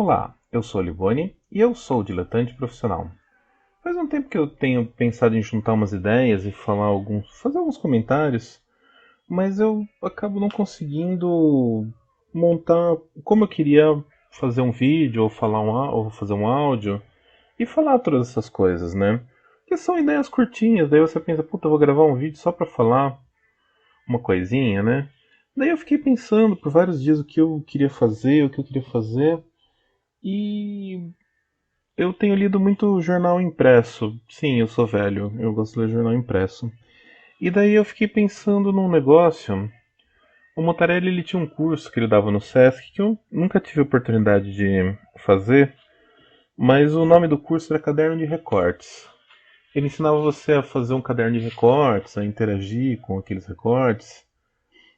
Olá, eu sou a Livone e eu sou diletante profissional. Faz um tempo que eu tenho pensado em juntar umas ideias e fazer alguns comentários, mas eu acabo não conseguindo montar como eu queria fazer um vídeo ou fazer um áudio e falar todas essas coisas, né? Que são ideias curtinhas, daí você pensa, puta, eu vou gravar um vídeo só pra falar uma coisinha, né? Daí eu fiquei pensando por vários dias o que eu queria fazer, o que eu queria fazer. E eu tenho lido muito jornal impresso. Sim, eu sou velho, eu gosto de ler jornal impresso. E daí eu fiquei pensando num negócio. O Motarelli ele tinha um curso que ele dava no Sesc que eu nunca tive oportunidade de fazer, mas o nome do curso era Caderno de Recortes. Ele ensinava você a fazer um caderno de recortes, a interagir com aqueles recortes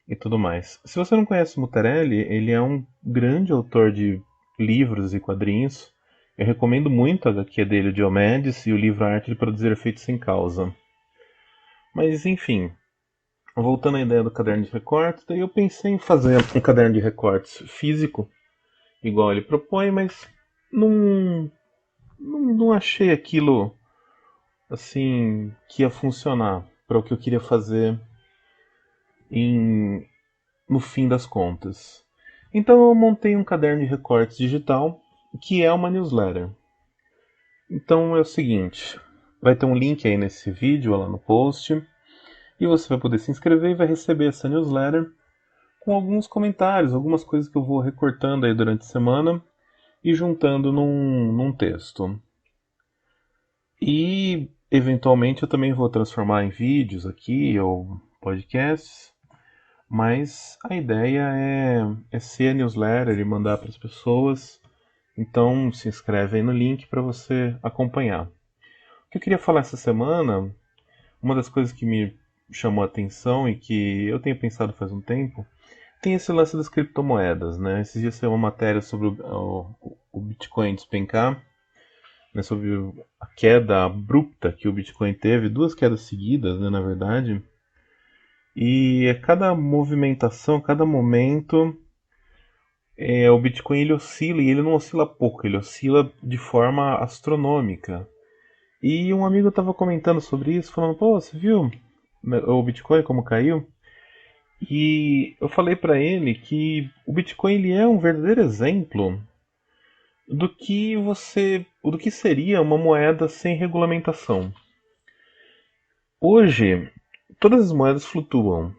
e tudo mais. Se você não conhece o Mutarelli, ele é um grande autor de livros e quadrinhos. Eu recomendo muito a HQ dele, o Diomedes, e o livro A Arte de Produzir Efeitos Sem Causa. Mas enfim, voltando à ideia do caderno de recortes, daí eu pensei em fazer um caderno de recortes físico, igual ele propõe, mas não, não achei aquilo assim que ia funcionar para o que eu queria fazer em, no fim das contas. Então eu montei um caderno de recortes digital, que é uma newsletter. Então é o seguinte, vai ter um link aí nesse vídeo, lá no post, e você vai poder se inscrever e vai receber essa newsletter com alguns comentários, algumas coisas que eu vou recortando aí durante a semana e juntando num texto. E eventualmente eu também vou transformar em vídeos aqui ou podcasts, mas a ideia é ser a newsletter e mandar para as pessoas. Então se inscreve aí no link para você acompanhar. O que eu queria falar essa semana, uma das coisas que me chamou a atenção e que eu tenho pensado faz um tempo, tem esse lance das criptomoedas, né? Esses dias saiu uma matéria sobre o Bitcoin despencar, né? Sobre a queda abrupta que o Bitcoin teve, duas quedas seguidas, né, na verdade. E a cada movimentação, cada momento, o Bitcoin ele oscila e ele não oscila pouco, ele oscila de forma astronômica. E um amigo estava comentando sobre isso, falando: pô, você viu o Bitcoin como caiu? E eu falei para ele que o Bitcoin ele é um verdadeiro exemplo do que seria uma moeda sem regulamentação. Hoje, todas as moedas flutuam.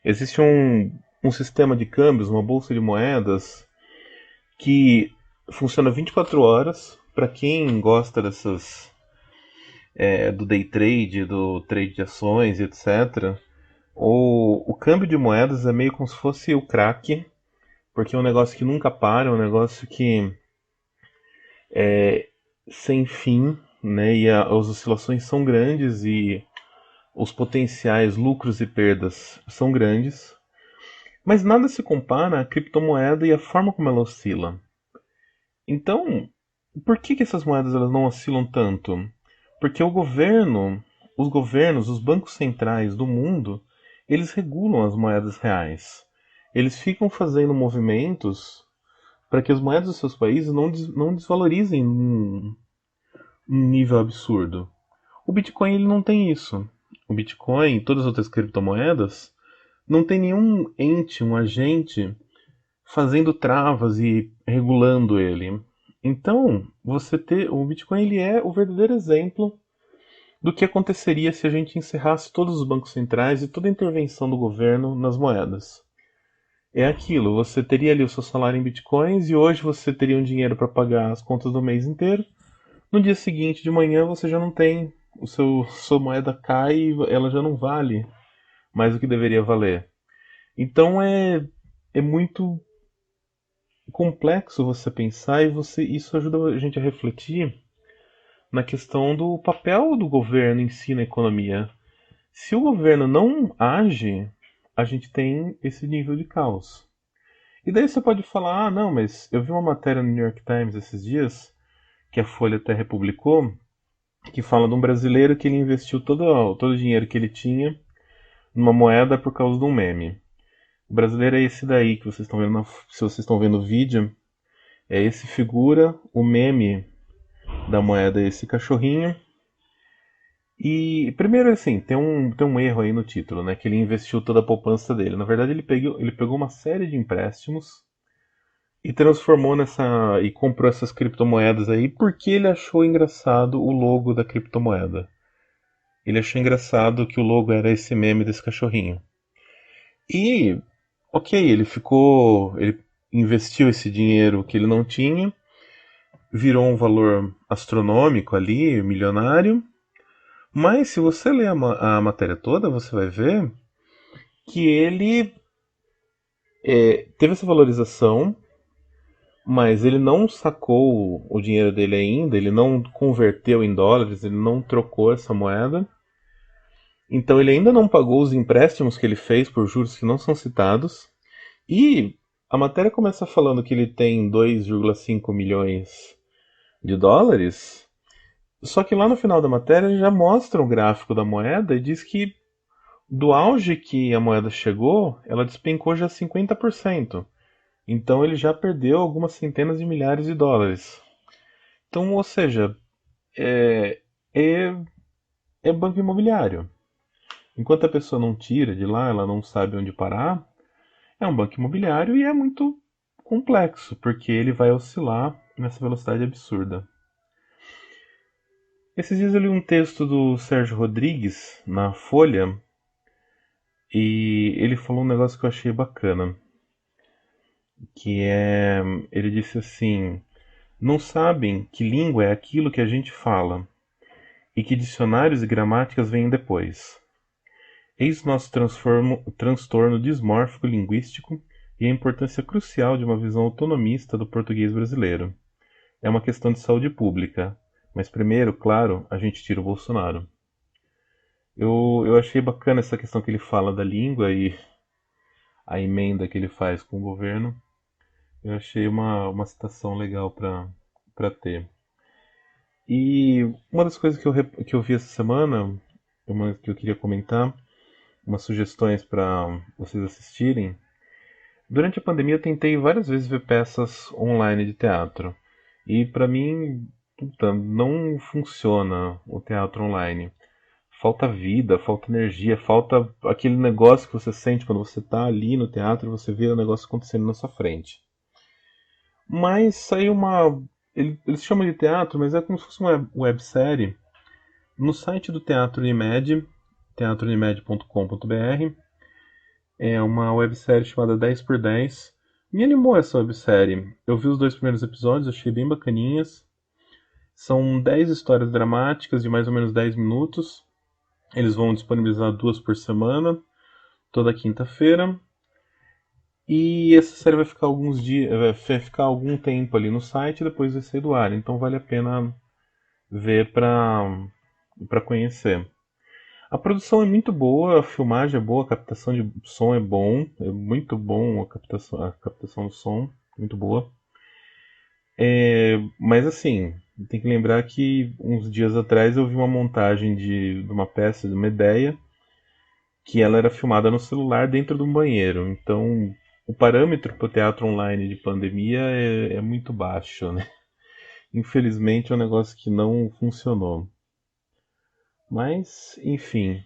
Existe um sistema de câmbios, uma bolsa de moedas que funciona 24 horas para quem gosta do day trade, do trade de ações, etc. O câmbio de moedas é meio como se fosse o crack, porque é um negócio que nunca para, é um negócio que sem fim, né? E as oscilações são grandes e os potenciais lucros e perdas são grandes. Mas nada se compara à criptomoeda e à forma como ela oscila. Então, por que essas moedas elas não oscilam tanto? Porque os governos, os bancos centrais do mundo, eles regulam as moedas reais. Eles ficam fazendo movimentos para que as moedas dos seus países não desvalorizem um nível absurdo. O Bitcoin ele não tem isso. O Bitcoin e todas as outras criptomoedas não tem nenhum ente, um agente fazendo travas e regulando ele. Então, o Bitcoin ele é o verdadeiro exemplo do que aconteceria se a gente encerrasse todos os bancos centrais e toda a intervenção do governo nas moedas. É aquilo, você teria ali o seu salário em bitcoins e hoje você teria um dinheiro para pagar as contas do mês inteiro. No dia seguinte de manhã você já não tem, sua moeda cai e ela já não vale mais do que deveria valer. Então é muito complexo você pensar e isso ajuda a gente a refletir na questão do papel do governo em si na economia. Se o governo não age, a gente tem esse nível de caos. E daí você pode falar, ah, não, mas eu vi uma matéria no New York Times esses dias, que a Folha até republicou, que fala de um brasileiro que ele investiu todo o dinheiro que ele tinha numa moeda por causa de um meme. O brasileiro é esse daí que vocês estão vendo, se vocês estão vendo o vídeo, É esse figura, o meme da moeda é esse cachorrinho. E primeiro assim, tem um erro aí no título, né? Que ele investiu toda a poupança dele. Na verdade, ele pegou uma série de empréstimos e transformou nessa. E comprou essas criptomoedas aí porque ele achou engraçado o logo da criptomoeda. Ele achou engraçado que o logo era esse meme desse cachorrinho. E, ok, ele ficou. Ele investiu esse dinheiro que ele não tinha, virou um valor astronômico ali, milionário. Mas se você ler a matéria toda, você vai ver que ele teve essa valorização, mas ele não sacou o dinheiro dele ainda, ele não converteu em dólares, ele não trocou essa moeda. Então ele ainda não pagou os empréstimos que ele fez por juros que não são citados. E a matéria começa falando que ele tem 2,5 milhões de dólares. Só que lá no final da matéria já mostra um gráfico da moeda e diz que do auge que a moeda chegou, ela despencou já 50%. Então ele já perdeu algumas centenas de milhares de dólares. Então, ou seja, é, é banco imobiliário. Enquanto a pessoa não tira de lá, ela não sabe onde parar, é um banco imobiliário e é muito complexo, porque ele vai oscilar nessa velocidade absurda. Esses dias eu li um texto do Sérgio Rodrigues na Folha e ele falou um negócio que eu achei bacana, que é, ele disse assim, não sabem que língua é aquilo que a gente fala e que dicionários e gramáticas vêm depois. Eis nosso transtorno dismórfico linguístico e a importância crucial de uma visão autonomista do português brasileiro. É uma questão de saúde pública, mas primeiro, claro, a gente tira o Bolsonaro. Eu achei bacana essa questão que ele fala da língua e a emenda que ele faz com o governo. Eu achei uma citação legal para ter. E uma das coisas que eu vi essa semana, uma que eu queria comentar, umas sugestões para vocês assistirem. Durante a pandemia eu tentei várias vezes ver peças online de teatro. E para mim, puta, não funciona o teatro online. Falta vida, falta energia, falta aquele negócio que você sente quando você tá ali no teatro e você vê o negócio acontecendo na sua frente. Mas saiu uma. Eles chamam de teatro, mas é como se fosse uma websérie. No site do Teatro Unimed, teatrounimed.com.br, é uma websérie chamada 10 por 10. Me animou essa websérie. Eu vi os dois primeiros episódios, achei bem bacaninhas. São 10 histórias dramáticas de mais ou menos 10 minutos. Eles vão disponibilizar duas por semana, toda quinta-feira. E essa série vai ficar alguns dias, vai ficar algum tempo ali no site e depois vai sair do ar. Então vale a pena ver para conhecer. A produção é muito boa, a filmagem é boa, a captação de som é muito bom a captação do som, muito boa. Mas assim, tem que lembrar que uns dias atrás eu vi uma montagem de uma peça, de uma ideia, que ela era filmada no celular dentro de um banheiro. Então, o parâmetro para o teatro online de pandemia é muito baixo, né? Infelizmente é um negócio que não funcionou. Mas, enfim,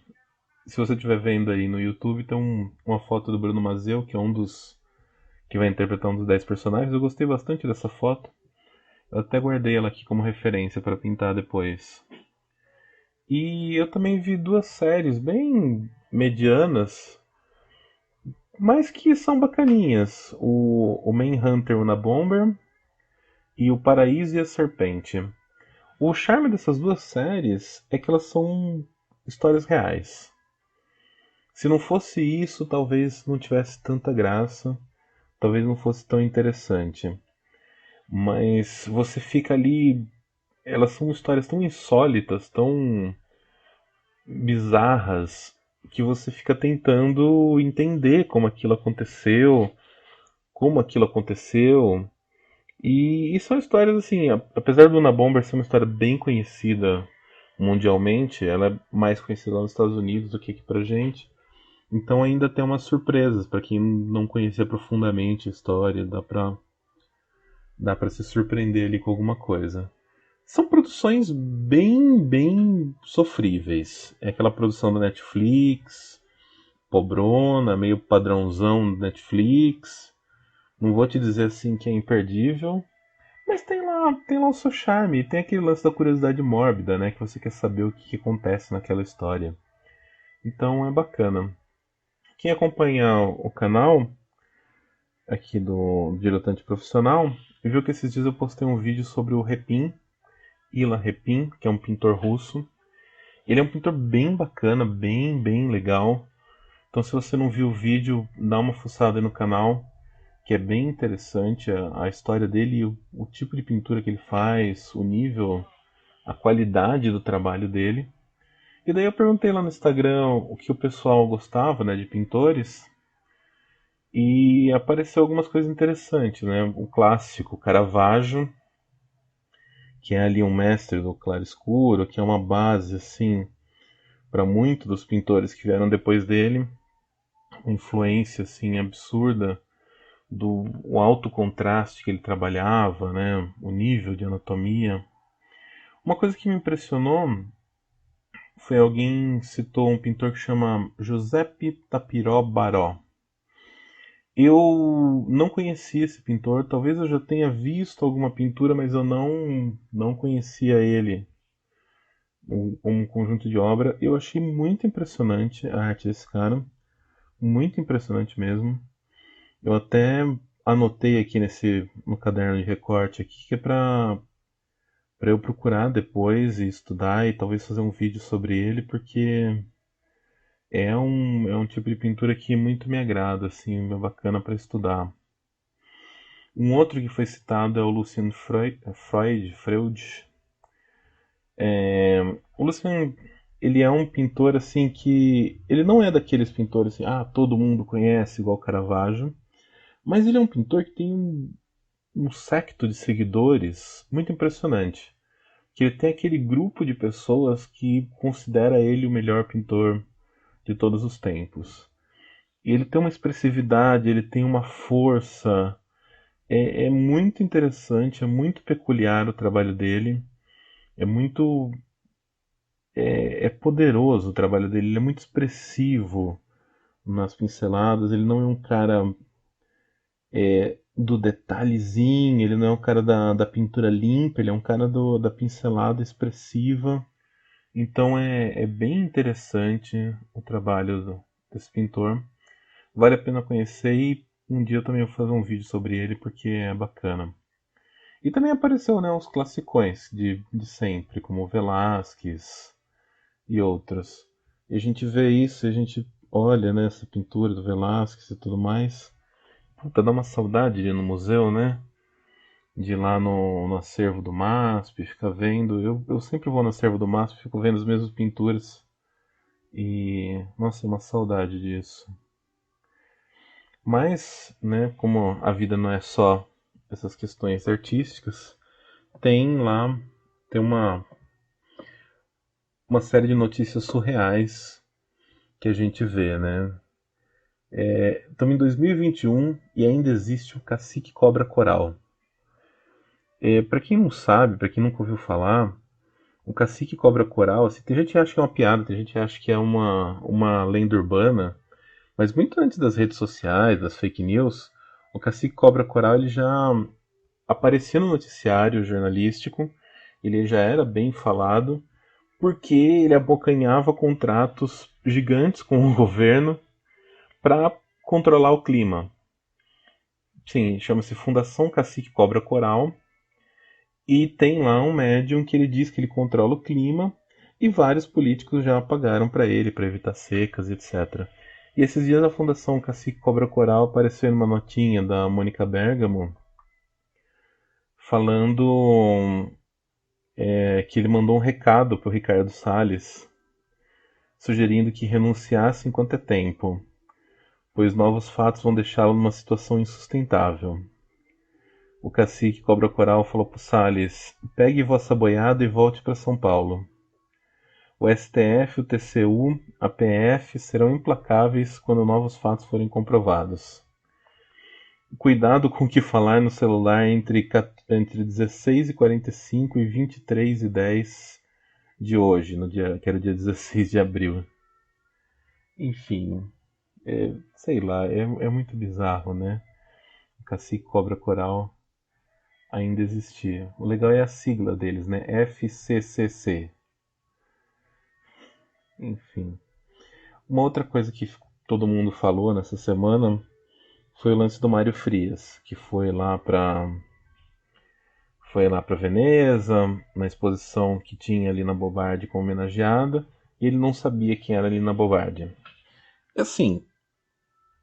se você estiver vendo aí no YouTube, tem uma foto do Bruno Mazzeo, que é um dos que vai interpretar um dos 10 personagens. Eu gostei bastante dessa foto. Eu até guardei ela aqui como referência para pintar depois. E eu também vi duas séries bem medianas, mas que são bacaninhas. O Manhunter Unabomber e o Paraíso e a Serpente. O charme dessas duas séries é que elas são histórias reais. Se não fosse isso, talvez não tivesse tanta graça, talvez não fosse tão interessante. Mas você fica ali. Elas são histórias tão insólitas, tão bizarras, que você fica tentando entender como aquilo aconteceu. E são histórias assim, apesar do Unabomber ser uma história bem conhecida mundialmente, ela é mais conhecida lá nos Estados Unidos do que aqui pra gente. Então ainda tem umas surpresas para quem não conhecia profundamente a história, Dá para se surpreender ali com alguma coisa. São produções bem sofríveis. É aquela produção da Netflix, pobrona, meio padrãozão do Netflix. Não vou te dizer assim que é imperdível, mas tem lá o seu charme. E tem aquele lance da curiosidade mórbida, né? Que você quer saber o que acontece naquela história. Então é bacana. Quem acompanha o canal aqui do Diletante Profissional viu que esses dias eu postei um vídeo sobre o Repin, Ilan Repin, que é um pintor russo. Ele é um pintor bem bacana, bem legal. Então se você não viu o vídeo, dá uma fuçada aí no canal, que é bem interessante a história dele e o tipo de pintura que ele faz, o nível, a qualidade do trabalho dele. E daí eu perguntei lá no Instagram o que o pessoal gostava, né, de pintores, e apareceu algumas coisas interessantes, né? O clássico Caravaggio, que é ali um mestre do claro-escuro, que é uma base assim para muitos dos pintores que vieram depois dele, uma influência assim absurda do o alto contraste que ele trabalhava, né? O nível de anatomia. Uma coisa que me impressionou foi alguém citou um pintor que chama Giuseppe Tapiro Baró. Eu não conhecia esse pintor, talvez eu já tenha visto alguma pintura, mas eu não conhecia ele como um conjunto de obra. Eu achei muito impressionante a arte desse cara, muito impressionante mesmo. Eu até anotei aqui no caderno de recorte aqui que é para eu procurar depois e estudar e talvez fazer um vídeo sobre ele, porque é um tipo de pintura que muito me agrada, assim, é bacana para estudar. Um outro que foi citado é o Lucian Freud. O Lucian, ele é um pintor assim que ele não é daqueles pintores assim, todo mundo conhece igual Caravaggio, mas ele é um pintor que tem um séquito de seguidores muito impressionante. Que ele tem aquele grupo de pessoas que considera ele o melhor pintor de todos os tempos. E ele tem uma expressividade, ele tem uma força. É muito interessante, é muito peculiar o trabalho dele. É muito. É poderoso o trabalho dele, ele é muito expressivo nas pinceladas. Ele não é um cara do detalhezinho, ele não é um cara da pintura limpa, ele é um cara da pincelada expressiva. Então é bem interessante o trabalho desse pintor. Vale a pena conhecer e um dia eu também vou fazer um vídeo sobre ele porque é bacana. E também apareceu, né, os classicões de sempre, como Velázquez e outros. E a gente vê isso, e a gente olha, né, essa pintura do Velázquez e tudo mais. Puta, dá uma saudade de ir no museu, né? De ir lá no acervo do MASP, ficar vendo. Eu sempre vou no acervo do MASP, fico vendo as mesmas pinturas. E, nossa, é uma saudade disso. Mas, né, como a vida não é só essas questões artísticas, tem lá, tem uma série de notícias surreais que a gente vê, né? Estamos em 2021 e ainda existe o cacique cobra coral. Para quem não sabe, para quem nunca ouviu falar, o cacique cobra coral, assim, tem gente que acha que é uma piada, tem gente que acha que é uma lenda urbana, mas muito antes das redes sociais, das fake news, o cacique cobra coral ele já aparecia no noticiário jornalístico, ele já era bem falado, porque ele abocanhava contratos gigantes com o governo para controlar o clima. Sim, chama-se Fundação Cacique Cobra Coral, e tem lá um médium que ele diz que ele controla o clima, e vários políticos já pagaram para ele, para evitar secas, etc. E esses dias a Fundação Cacique Cobra Coral apareceu numa notinha da Mônica Bergamo, falando que ele mandou um recado para o Ricardo Salles, sugerindo que renunciasse enquanto é tempo, pois novos fatos vão deixá-lo numa situação insustentável. O cacique Cobra Coral falou para Salles: pegue vossa boiada e volte para São Paulo. O STF, o TCU, a PF serão implacáveis quando novos fatos forem comprovados. Cuidado com o que falar no celular entre 16h45 e 23h10 de hoje, no dia, que era o dia 16 de abril. Enfim, sei lá, é muito bizarro, né? O Cacique Cobra Coral ainda existir. O legal é a sigla deles, né? FCCC. Enfim. Uma outra coisa que todo mundo falou nessa semana foi o lance do Mário Frias, que foi lá para Veneza, na exposição que tinha ali na Bobardi como homenageada, e ele não sabia quem era ali na Bobardi. Assim,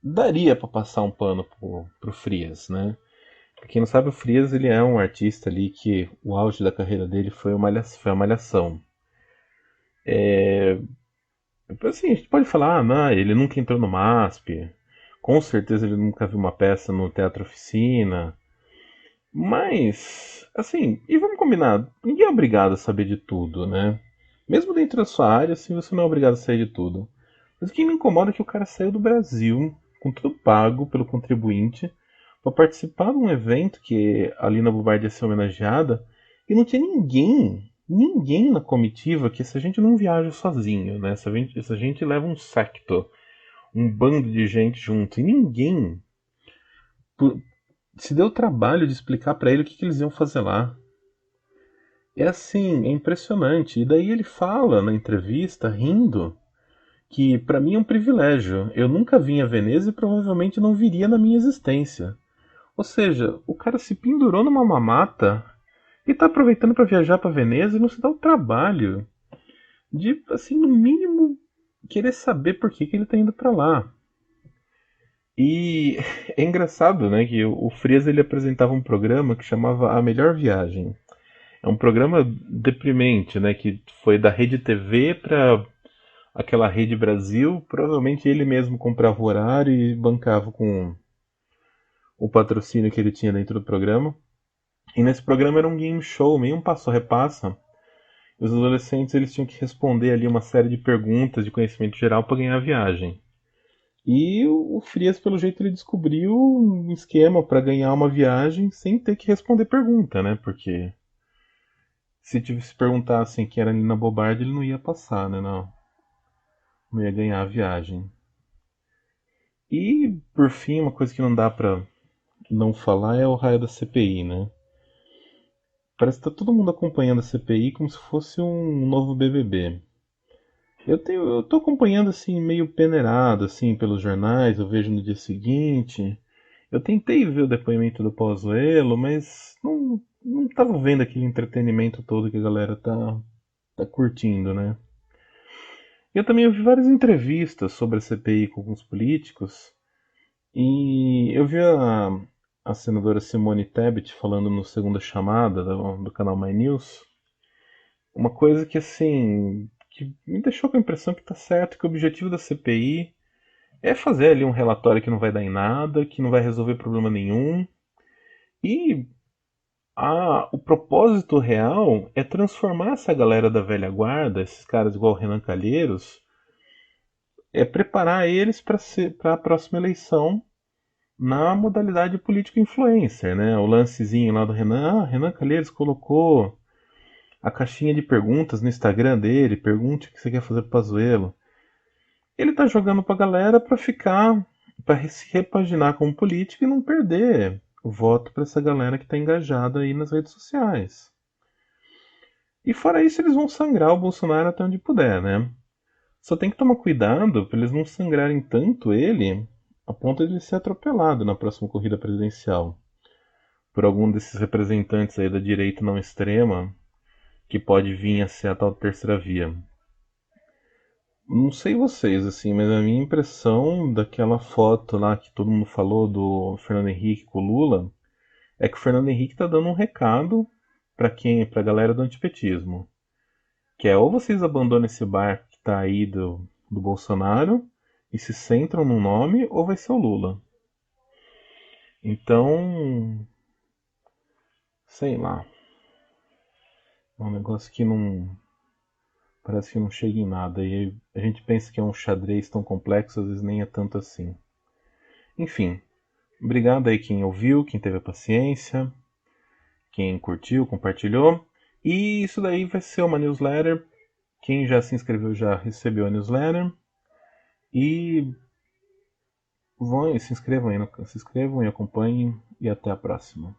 daria para passar um pano pro Frias, né? Pra quem não sabe, o Frias ele é um artista ali que o auge da carreira dele foi a Malhação. Assim, a gente pode falar, ah, não, ele nunca entrou no MASP, com certeza ele nunca viu uma peça no Teatro Oficina, mas, assim, e vamos combinar, ninguém é obrigado a saber de tudo, né? Mesmo dentro da sua área, assim, você não é obrigado a saber de tudo. Mas o que me incomoda é que o cara saiu do Brasil, com tudo pago pelo contribuinte, para participar de um evento que a Lina Bobardi ia ser homenageada, e não tinha ninguém na comitiva, que essa gente não viaja sozinho, né? Essa gente leva um secto, um bando de gente junto, e ninguém se deu o trabalho de explicar para ele o que eles iam fazer lá. É assim, é impressionante. E daí ele fala na entrevista, rindo, que para mim é um privilégio. Eu nunca vim a Veneza e provavelmente não viria na minha existência. Ou seja, o cara se pendurou numa mamata e tá aproveitando para viajar para Veneza e não se dá o trabalho de, assim, no mínimo, querer saber por que ele tá indo para lá. E é engraçado, né, que o Frias ele apresentava um programa que chamava A Melhor Viagem. É um programa deprimente, né, que foi da Rede TV para aquela Rede Brasil. Provavelmente ele mesmo comprava o horário e bancava com o patrocínio que ele tinha dentro do programa. E nesse programa era um game show, meio um passo-repassa. Os adolescentes eles tinham que responder ali uma série de perguntas de conhecimento geral para ganhar a viagem. E o Frias, pelo jeito, ele descobriu um esquema para ganhar uma viagem sem ter que responder pergunta, né? Porque se perguntassem quem era ali na Bobardi, ele não ia passar, né? Não ia ganhar a viagem. E, por fim, uma coisa que não dá pra não falar é o raio da CPI, né? Parece que tá todo mundo acompanhando a CPI como se fosse um novo BBB. Eu tô acompanhando assim, meio peneirado, assim, pelos jornais, eu vejo no dia seguinte. Eu tentei ver o depoimento do Pazuello, mas não tava vendo aquele entretenimento todo que a galera tá curtindo, né? Eu também ouvi várias entrevistas sobre a CPI com alguns políticos, e eu vi a senadora Simone Tebet falando no Segunda Chamada do canal My News, uma coisa que assim, que me deixou com a impressão que tá certo, que o objetivo da CPI é fazer ali um relatório que não vai dar em nada, que não vai resolver problema nenhum, e o propósito real é transformar essa galera da velha guarda, esses caras igual o Renan Calheiros, é preparar eles para a próxima eleição na modalidade político influencer, né? O lancezinho lá do Renan, Renan Calheiros colocou a caixinha de perguntas no Instagram dele, pergunte o que você quer fazer pro Pazuello. Ele tá jogando pra galera pra ficar, pra se repaginar como político e não perder o voto pra essa galera que tá engajada aí nas redes sociais. E fora isso, eles vão sangrar o Bolsonaro até onde puder, né? Só tem que tomar cuidado para eles não sangrarem tanto ele a ponto de ele ser atropelado na próxima corrida presidencial por algum desses representantes aí da direita não extrema que pode vir a ser a tal terceira via. Não sei vocês, assim, mas a minha impressão daquela foto lá que todo mundo falou do Fernando Henrique com o Lula é que o Fernando Henrique tá dando um recado pra galera do antipetismo, que é ou vocês abandonam esse barco que tá aí do Bolsonaro e se centram no nome, ou vai ser o Lula. Então, sei lá, é um negócio que não parece que não chega em nada e a gente pensa que é um xadrez tão complexo, às vezes nem é tanto assim. Enfim, Obrigado aí quem ouviu, quem teve a paciência, quem curtiu, compartilhou. E isso daí vai ser uma newsletter. Quem já se inscreveu já recebeu a newsletter. E vão, se inscrevam aí, se inscrevam e acompanhem. E até a próxima.